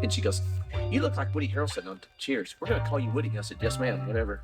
And she goes, "You look like Woody Harrelson on Cheers. We're going to call you Woody." I said, "Yes, ma'am, whatever."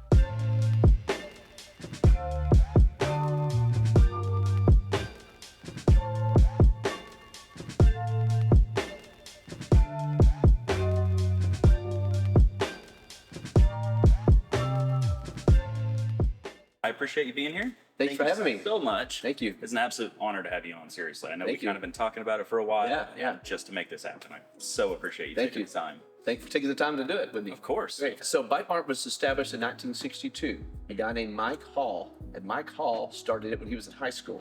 I appreciate you being here. Thanks for having me. So much. Thank you. It's an absolute honor to have you on, seriously. I know we've you. kind of been talking about it for a while. Yeah. Just to make this happen. I so appreciate you Thank taking you. the time. Thanks for taking the time to do it with me. Of course. Great. So Bike Mart was established in 1962. A guy named Mike Hall, and Mike Hall started it when he was in high school.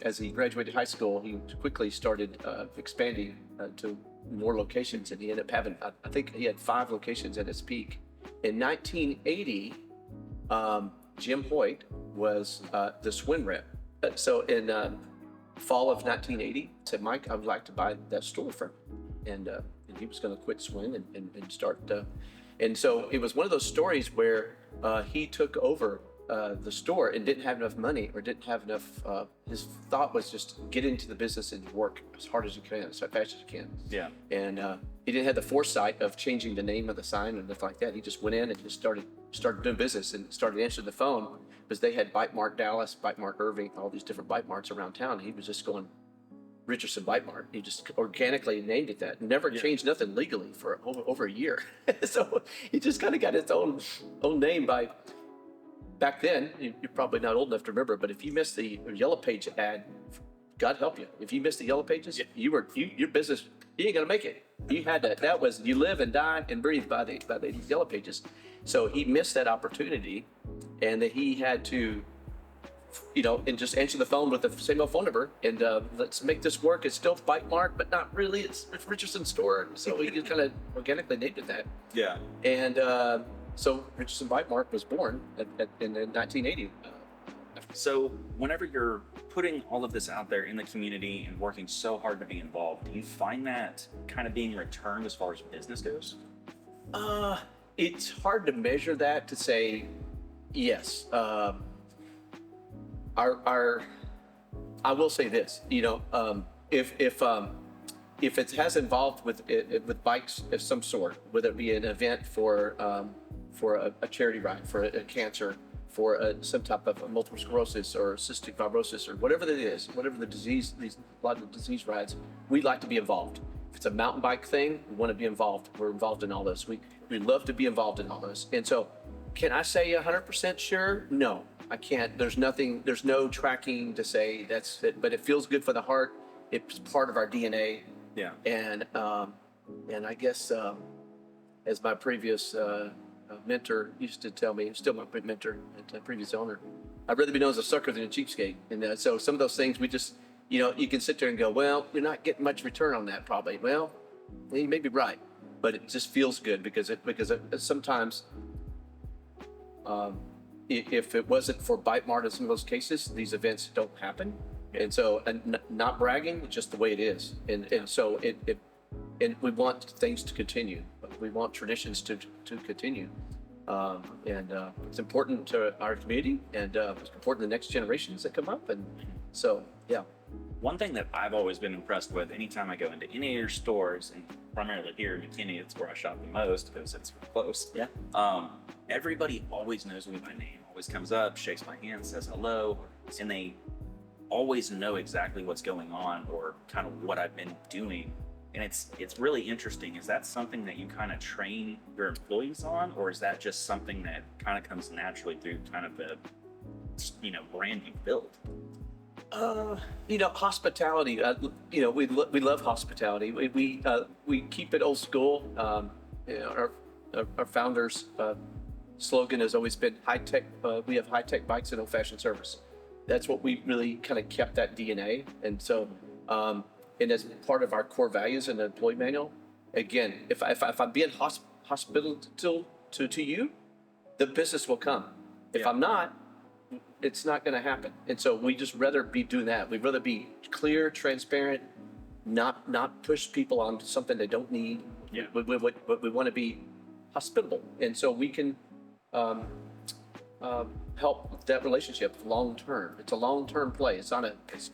As he graduated high school, he quickly started expanding to more locations, and he ended up having, I think he had 5 locations at its peak. In 1980, Jim Hoyt was the swim rep. So in fall of 1980, I said, "Mike, I would like to buy that store from you." And he was going to quit swim and start. And so it was one of those stories where he took over the store and didn't have enough money or didn't have enough. His thought was just get into the business and work as hard as you can, as fast as you can. Yeah. And he didn't have the foresight of changing the name of the sign and stuff like that. He just went in and just started doing business and started answering the phone because they had Bike Mart Dallas, Bike Mart Irving, all these different Bike Marts around town. He was just going Richardson Bike Mart. He just organically named it that. Never changed nothing legally for over a year. So he just kind of got his own name by. Back then, you're probably not old enough to remember, but if you missed the Yellow Page ad, God help you. If you missed the Yellow Pages, your business, you ain't gonna make it. You had to. That was you live and die and breathe by the Yellow Pages. So he missed that opportunity, and that he had to, and just answer the phone with the same old phone number, and let's make this work. It's still Bike Mart, but not really. It's Richardson's store. So he just kind of organically named it that. Yeah. And so Richardson Bike Mart was born in 1980. So whenever you're putting all of this out there in the community and working so hard to be involved, do you find that kind of being returned as far as business goes? It's hard to measure that to say yes. I will say this, if it has involved with bikes of some sort, whether it be an event for a charity ride, for a cancer, for some type of multiple sclerosis or cystic fibrosis or whatever it is, whatever the disease, a lot of the disease rides, we like to be involved. If it's a mountain bike thing, we want to be involved. We're involved in all this. We love to be involved in all this. And so, can I say 100% sure? No, I can't. There's no tracking to say that's it, but it feels good for the heart. It's part of our DNA. Yeah. And I guess as my previous mentor used to tell me, still my mentor and previous owner, I'd rather be known as a sucker than a cheapskate. And so some of those things we just, you can sit there and go, well, you're not getting much return on that probably. Well, you may be right, but it just feels good because sometimes if it wasn't for Bike Mart in some of those cases, these events don't happen. And so, not bragging, just the way it is. And so and we want things to continue. We want traditions to continue. And it's important to our community, and it's important to the next generations that come up. And so, yeah. One thing that I've always been impressed with anytime I go into any of your stores, and primarily here in McKinney, it's where I shop the most because it's close. Yeah. Everybody always knows me by name, always comes up, shakes my hand, says hello, and they always know exactly what's going on or kind of what I've been doing. And it's really interesting. Is that something that you kind of train your employees on, or is that just something that kind of comes naturally through kind of the brand you build? Hospitality. We love hospitality. We keep it old school. Our founders' slogan has always been high tech. We have high tech bikes and old fashioned service. That's what we really kind of kept that DNA. And so, and as part of our core values in the employee manual, again, if I'm being hospitable to you, the business will come. If I'm not, it's not going to happen. And so we just rather be doing that. We'd rather be clear, transparent, not push people on something they don't need. Yeah. We want to be hospitable, and so we can help that relationship long term. It's a long term play. It's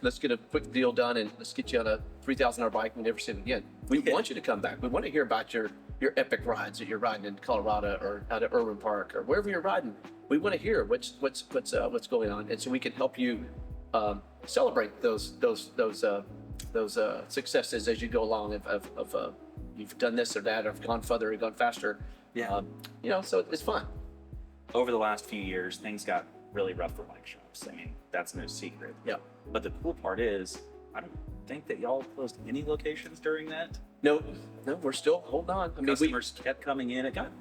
let's get a quick deal done and let's get you on a $3,000 bike and never see it again. We want you to come back. We want to hear about your epic rides that you're riding in Colorado or out at Irwin Park or wherever you're riding. We want to hear what's going on, and so we can help you celebrate those successes as you go along. Of you've done this or that, or gone further, or gone faster. Yeah. So it's fun. Over the last few years, things got really rough for bike shops. I mean, that's no secret. Yeah. But the cool part is, I don't think that y'all closed any locations during that. No, we're still holding on. I mean, Customers kept coming in. It got,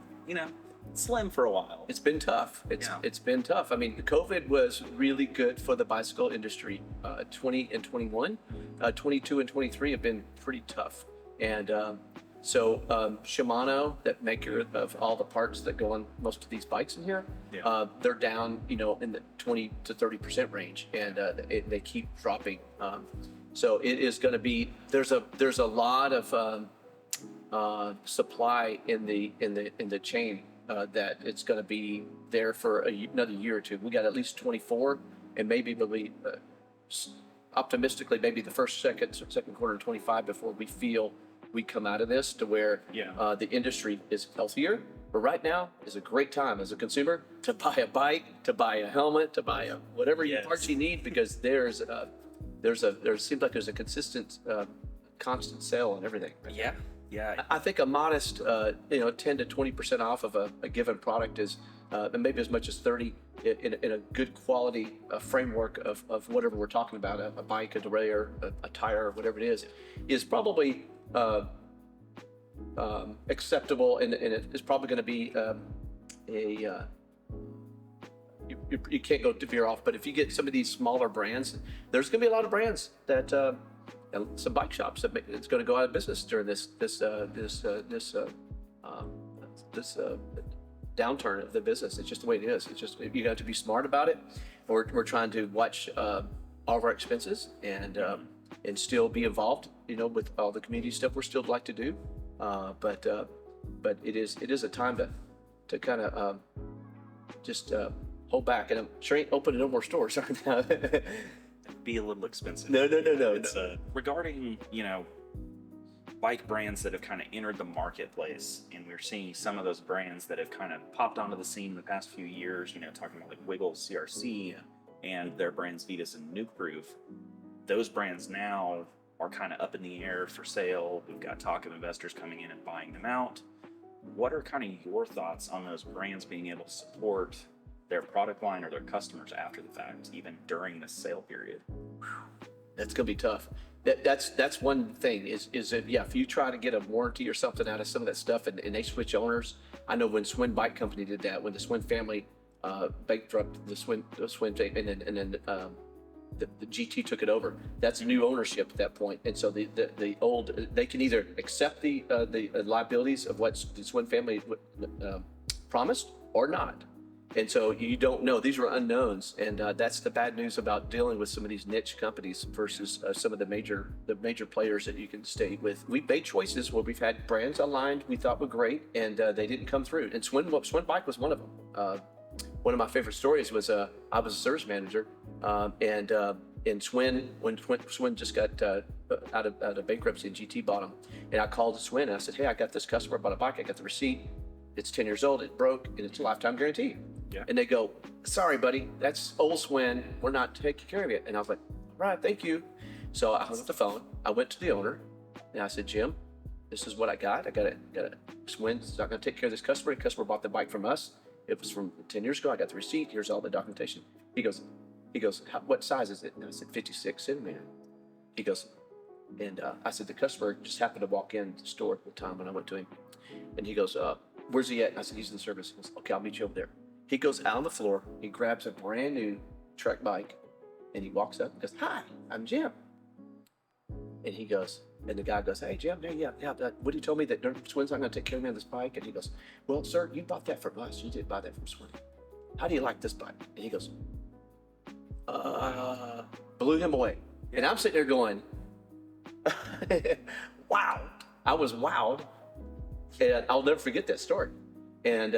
slim for a while. it's been tough. It's been tough. I mean, COVID was really good for the bicycle industry. 20 and 21, 22 and 23 have been pretty tough. And so Shimano, that maker of all the parts that go on most of these bikes in here, they're down, in the 20 to 30% range, and they keep dropping. So it is going to be there's a lot of supply in the chain that it's going to be there for another year or two. We got at least 24, and maybe optimistically maybe the second quarter of 25 before we feel we come out of this to where the industry is healthier. But right now is a great time as a consumer to buy a bike, to buy a helmet, to buy whatever parts you need, because there seems like there's a consistent, constant sale on everything. Yeah. I think a modest, 10 to 20% off of a given product is, and maybe as much as 30 in a good quality framework of whatever we're talking about, a bike, a derailleur, a tire, whatever it is probably acceptable, and it's probably going to be you can't go to veer off. But if you get some of these smaller brands, there's going to be a lot of brands that some bike shops that it's going to go out of business during this downturn of the business. It's just the way it is. It's just you have to be smart about it. We're trying to watch all of our expenses and still be involved, with all the community stuff we're still like to do. But it is a time to kind of just hold back. And I'm sure ain't opening no more stores right now. Be a little expensive. No. It's regarding, bike brands that have kind of entered the marketplace, and we're seeing some of those brands that have kind of popped onto the scene in the past few years, talking about like Wiggle, CRC, and their brands Vitas and Nukeproof. Those brands now are kind of up in the air for sale. We've got talk of investors coming in and buying them out. What are kind of your thoughts on those brands being able to support their product line or their customers after the fact, even during the sale period? That's going to be tough. That's one thing is that, if you try to get a warranty or something out of some of that stuff and they switch owners. I know when Swin Bike Company did that, when the Swin family bankrupted the Swin and then the GT took it over. That's new ownership at that point, and so the old, they can either accept the liabilities of what the Swin family promised or not. And so you don't know. These were unknowns, and that's the bad news about dealing with some of these niche companies versus some of the major players that you can stay with. We've made choices where we've had brands aligned we thought were great, and they didn't come through. And Swin Bike was one of them. One of my favorite stories was I was a service manager, and Swin, when Swin just got out of bankruptcy, and GT bought them, and I called Swin and I said, "Hey, I got this customer bought a bike. I got the receipt. It's 10 years old. It broke, and it's a lifetime guarantee." Yeah. And they go, "Sorry, buddy, that's old Swin. We're not taking care of it." And I was like, "All right, thank you." So I hung up the phone. I went to the owner, and I said, "Jim, this is what I got. I got a Swin's not going to take care of this customer. The customer bought the bike from us. It was from 10 years ago. I got the receipt. Here's all the documentation." He goes, "What size is it?" And I said, 56 centimeter. He goes, and I said, "The customer just happened to walk in the store at the time when I went to him." And he goes, "Where's he at?" And I said, "He's in the service." He goes, "Okay, I'll meet you over there." He goes out on the floor, he grabs a brand new Trek bike, and he walks up and goes, "Hi, I'm Jim." And he goes, and the guy goes, "Hey, Jim, Woody told me that Swin's not going to take care of me on this bike." And he goes, "Well, sir, you bought that from us. You didn't buy that from Swin. How do you like this bike?" And he goes, blew him away. And I'm sitting there going, wow. I was wowed. And I'll never forget that story. And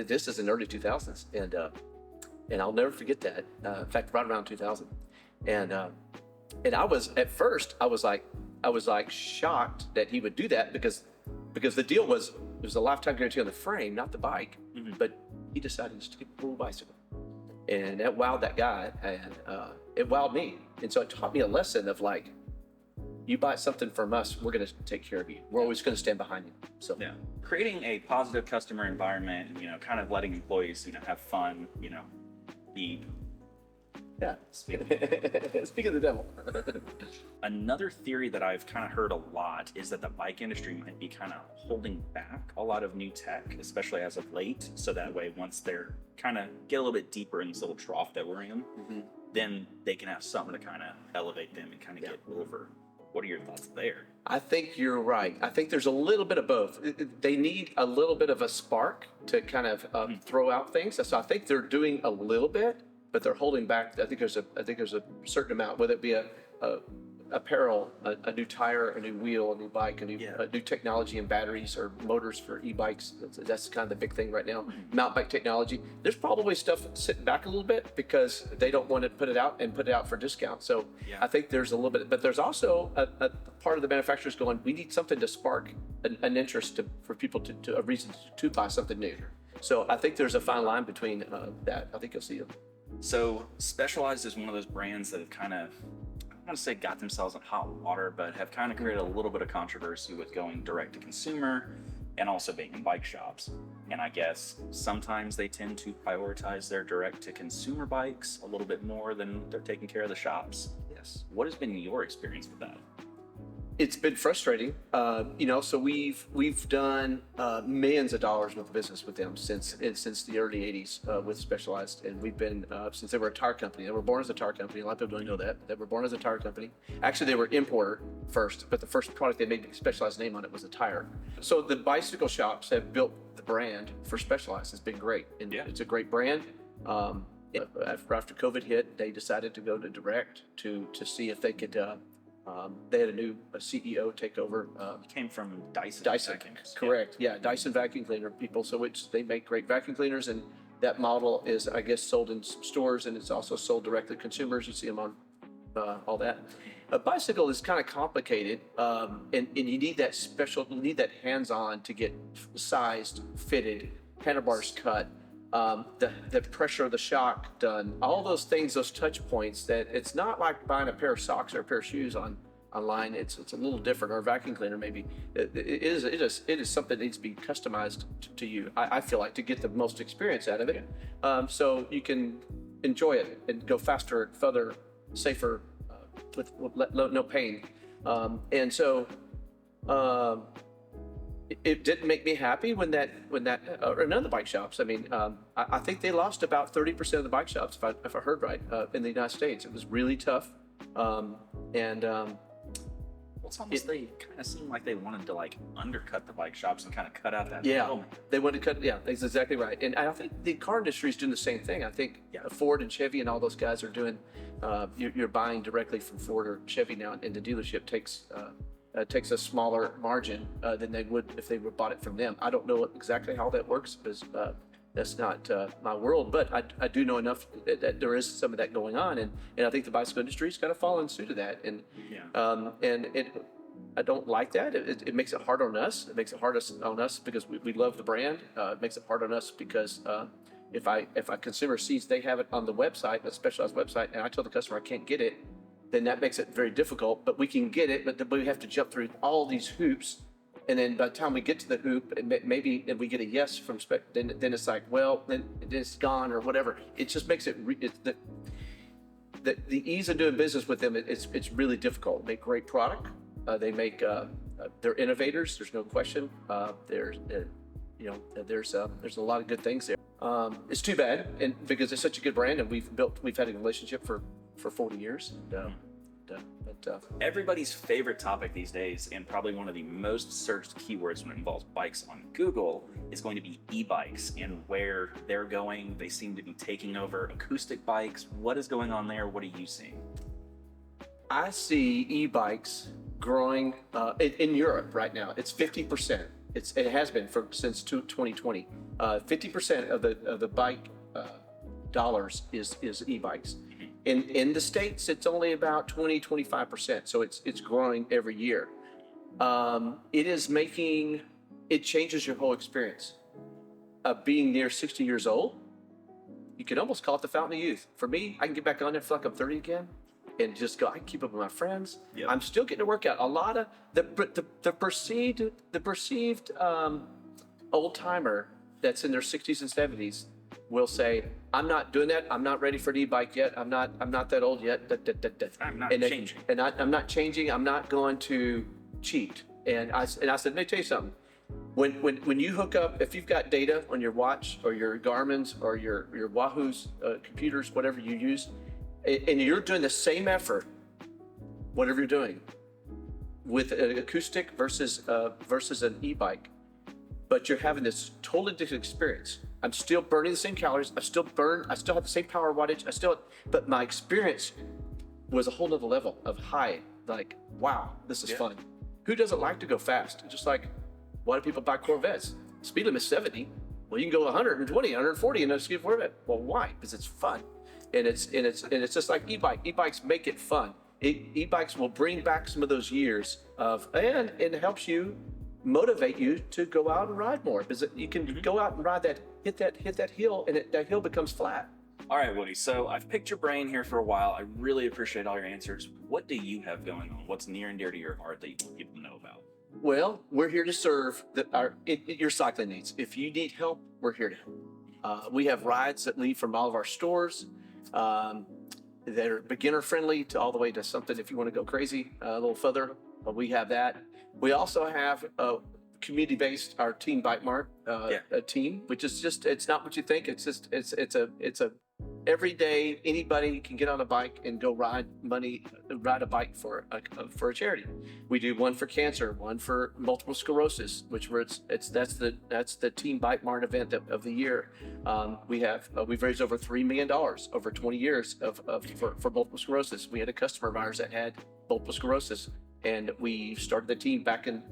this is in the early 2000s. And I'll never forget that. In fact, right around 2000. And I was, at first, I was like, I was like shocked that he would do that because the deal was there's a lifetime guarantee on the frame, not the bike. But he decided just to get a little bicycle, and that wowed that guy, and it wowed me. And so it taught me a lesson of like, you buy something from us, we're going to take care of you. We're always going to stand behind you. So Yeah. Creating a positive customer environment, kind of letting employees, have fun, be. yeah. Speaking of the devil. Another theory that I've kind of heard a lot is that the bike industry might be kind of holding back a lot of new tech, especially as of late. So that way, once they're kind of get a little bit deeper in this little trough that we're in, then they can have something to kind of elevate them and kind of get over. What are your thoughts there? I think you're right. I think there's a little bit of both. They need a little bit of a spark to kind of throw out things. So I think they're doing a little bit, but they're holding back. I think there's a certain amount, whether it be a apparel, a new tire, a new wheel, a new bike, a new technology and batteries or motors for e-bikes. That's kind of the big thing right now. Mountain bike technology. There's probably stuff sitting back a little bit because they don't want to put it out for discount. So I think there's a little bit, but there's also a part of the manufacturers going, we need something to spark an interest for people to a reason to buy something new. So I think there's a fine line between that. I think you'll see them. So Specialized is one of those brands that have kind of, I don't want to say got themselves in hot water, but have kind of created a little bit of controversy with going direct to consumer and also being in bike shops. And I guess sometimes they tend to prioritize their direct to consumer bikes a little bit more than they're taking care of the shops. Yes. What has been your experience with that? It's been frustrating, so we've done millions of dollars worth of business with them since the early 80s with Specialized, and we've been since they were a tire company. They were born as a tire company. A lot of people don't know that. They were born as a tire company. Actually, they were importer first, but the first product they made a Specialized name on it was a tire. So the bicycle shops have built the brand for Specialized. It's been great, and it's a great brand. After COVID hit, they decided to go to direct to see if they could. They had a new CEO take over. Came from Dyson. Correct. Yeah, Dyson vacuum cleaner people. So they make great vacuum cleaners, and that model is, I guess, sold in some stores, and it's also sold directly to consumers. You see them on all that. A bicycle is kind of complicated, and you need that hands-on to get sized, fitted, handlebars cut. The pressure of the shock done, all those things, those touch points, that it's not like buying a pair of socks or a pair of shoes online. It's a little different, or a vacuum cleaner maybe. It is something that needs to be customized to you. I feel like, to get the most experience out of it, so you can enjoy it and go faster, further, safer, with no pain, and so. It didn't make me happy when that or none of the bike shops. I mean, I think they lost about 30% of the bike shops, if I heard right, in the United States. It was really tough, It's almost, they kind of seem like they wanted to like undercut the bike shops and kind of cut out that Yeah, middleman. they wanted to cut. Yeah, that's exactly right. And I think the car industry is doing the same thing. I think Ford and Chevy and all those guys are doing. You're buying directly from Ford or Chevy now, and the dealership takes a smaller margin than they would if they were bought it from them. I don't know exactly how that works, because that's not my world, but I do know enough that there is some of that going on, and I think the bicycle industry's got to follow in suit of that, and I don't like that. It makes it hard on us. It makes it hard on us because we love the brand. It makes it hard on us because if a consumer sees they have it on the website, a Specialized website, and I tell the customer I can't get it, then that makes it very difficult. But we can get it, but we have to jump through all these hoops. And then by the time we get to the hoop, and maybe we get a yes from Spec, then it's like, well, then it's gone or whatever. It just makes it the ease of doing business with them. It's really difficult. They make great product. They make they're innovators. There's no question. There's a lot of good things there. It's too bad, and because it's such a good brand, and we've had a relationship for 40 years. Everybody's favorite topic these days, and probably one of the most searched keywords when it involves bikes on Google, is going to be e-bikes and where they're going. They seem to be taking over acoustic bikes. What is going on there? What are you seeing? I see e-bikes growing in Europe right now. It's 50%. It has been since 2020. 50% of the bike dollars is e-bikes. In the States, it's only about 25%. So it's growing every year. It changes your whole experience. Being near 60 years old, you can almost call it the fountain of youth. For me, I can get back on there, feel like I'm 30 again, and just go. I can keep up with my friends. Yep. I'm still getting a workout. A lot of the perceived old timer that's in their 60s and 70s will say, "I'm not doing that. I'm not ready for an e-bike yet. I'm not that old yet. I'm not changing. I'm not changing. I'm not going to cheat." And I said, "Let me tell you something. When you hook up, if you've got data on your watch or your Garmin's or your Wahoo's computers, whatever you use, and you're doing the same effort, whatever you're doing, with an acoustic versus an e-bike, but you're having this totally different experience. I'm still burning the same calories. I still have the same power wattage. But my experience was a whole nother level of high. Like, wow, this is fun. Who doesn't like to go fast? Just like, why do people buy Corvettes? Speed limit 70. Well, you can go 120, 140 in a speed Corvette. Well, why? Because it's fun, and it's just like e-bike. E-bikes make it fun. E-bikes will bring back some of those years and it helps you motivate you to go out and ride more, because you can go out and ride hit that hill, and that hill becomes flat. All right, Woody. So I've picked your brain here for a while. I really appreciate all your answers. What do you have going on? What's near and dear to your heart that you want people to know about? Well, we're here to serve your cycling needs. If you need help, we're here to help. We have rides that lead from all of our stores that are beginner friendly to all the way to something if you want to go crazy a little further. We have that. We also have community-based, our team Bike Mart a team, which is just, it's not what you think. It's just it's a every day anybody can get on a bike and go ride a bike for a charity. We do one for cancer, one for multiple sclerosis, that's the Team Bike Mart event of the year. We've raised over $3 million over 20 years for multiple sclerosis. We had a customer of ours that had multiple sclerosis, and we started the team back in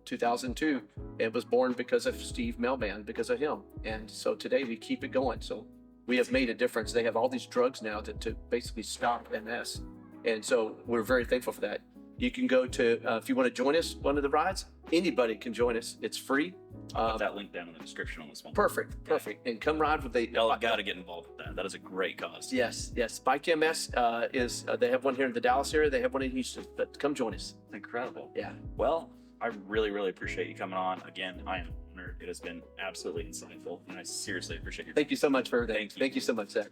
2002. It was born because of Steve Melman, because of him, and so today we keep it going. So we have made a difference. They have all these drugs now to basically stop MS. And so we're very thankful for that. You can go to, if you want to join us, one of the rides, anybody can join us. It's free. I'll put that link down in the description on this one. Perfect. And come ride with Y'all have got to get involved with that. That is a great cause. Yes. Bike MS they have one here in the Dallas area. They have one in Houston, but come join us. Incredible. Yeah. Well, I really, really appreciate you coming on. Again, I am honored. It has been absolutely insightful, and I seriously appreciate your time. Thank you so much for everything. Thank you. Thank you so much, Zach.